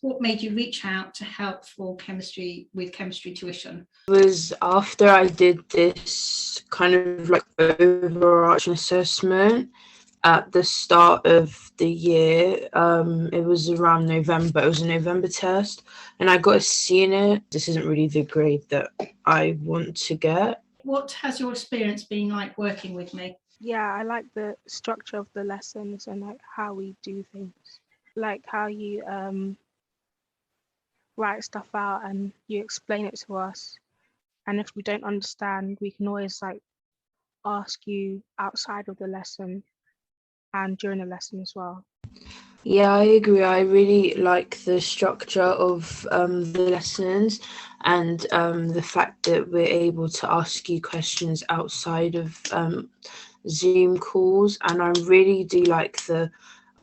What made you reach out to help for chemistry with chemistry tuition? It was after I did this kind of like overarching assessment at the start of the year. It was around November. It was a November test, and I got a C in it. This isn't really the grade that I want to get. What has your experience been like working with me? Yeah, I like the structure of the lessons and like how we do things, like how you write stuff out and you explain it to us. And if we don't understand, we can always like ask you outside of the lesson and during the lesson as well. Yeah, I agree. I really like the structure of the lessons and the fact that we're able to ask you questions outside of Zoom calls. And I really do like the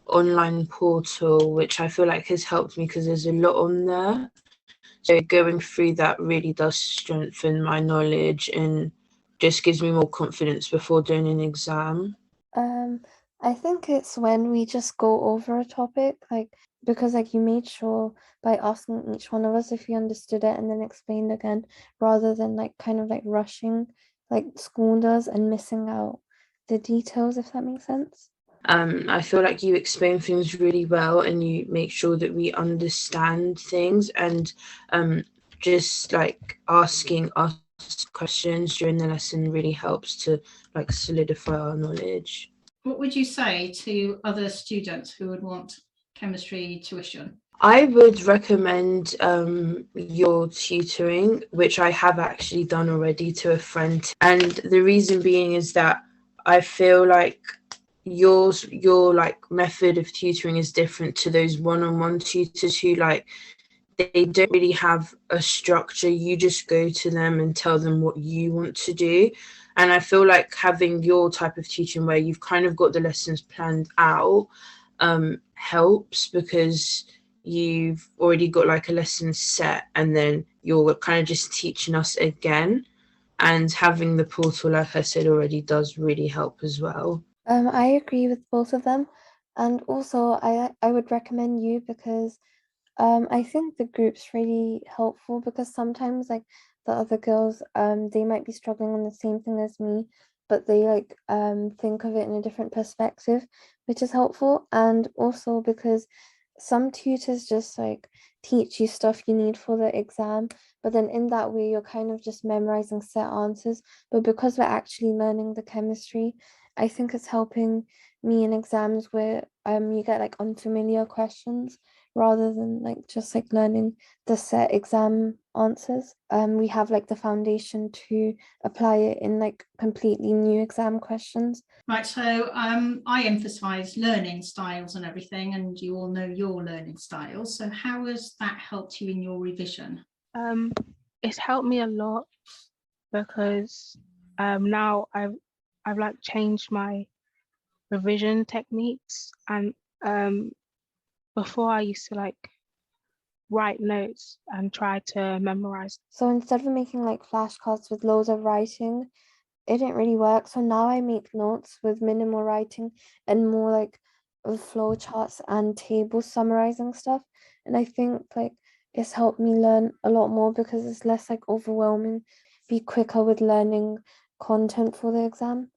online portal, which I feel like has helped me because there's a lot on there. So going through that really does strengthen my knowledge and just gives me more confidence before doing an exam. Um, I think it's when we just go over a topic, like because like you made sure by asking each one of us if we understood it and then explained again, rather than like kind of like rushing like school does and missing out the details, if that makes sense. I feel like you explain things really well and you make sure that we understand things, and just like asking us questions during the lesson really helps to like solidify our knowledge. What would you say to other students who would want chemistry tuition? I would recommend your tutoring, which I have actually done already to a friend. And the reason being is that I feel like your like method of tutoring is different to those one-on-one tutors who like they don't really have a structure. You just go to them and tell them what you want to do. And I feel like having your type of teaching where you've kind of got the lessons planned out helps, because you've already got like a lesson set and then you're kind of just teaching us again. And having the portal, like I said already, does really help as well. I agree with both of them, and also I would recommend you because I think the group's really helpful because sometimes like the other girls they might be struggling on the same thing as me, but they like think of it in a different perspective, which is helpful. And also because some tutors just like teach you stuff you need for the exam, but then in that way you're kind of just memorizing set answers. But because we're actually learning the chemistry, I think it's helping me in exams where you get like unfamiliar questions rather than like just like learning the set exam answers. We have like the foundation to apply it in like completely new exam questions. Right, so I emphasise learning styles and everything, and you all know your learning styles. So how has that helped you in your revision? It's helped me a lot because now I've like changed my revision techniques, and before I used to like write notes and try to memorize. So instead of making like flashcards with loads of writing, it didn't really work. So now I make notes with minimal writing and more like flow charts and tables summarizing stuff. And I think like it's helped me learn a lot more because it's less like overwhelming, be quicker with learning content for the exam.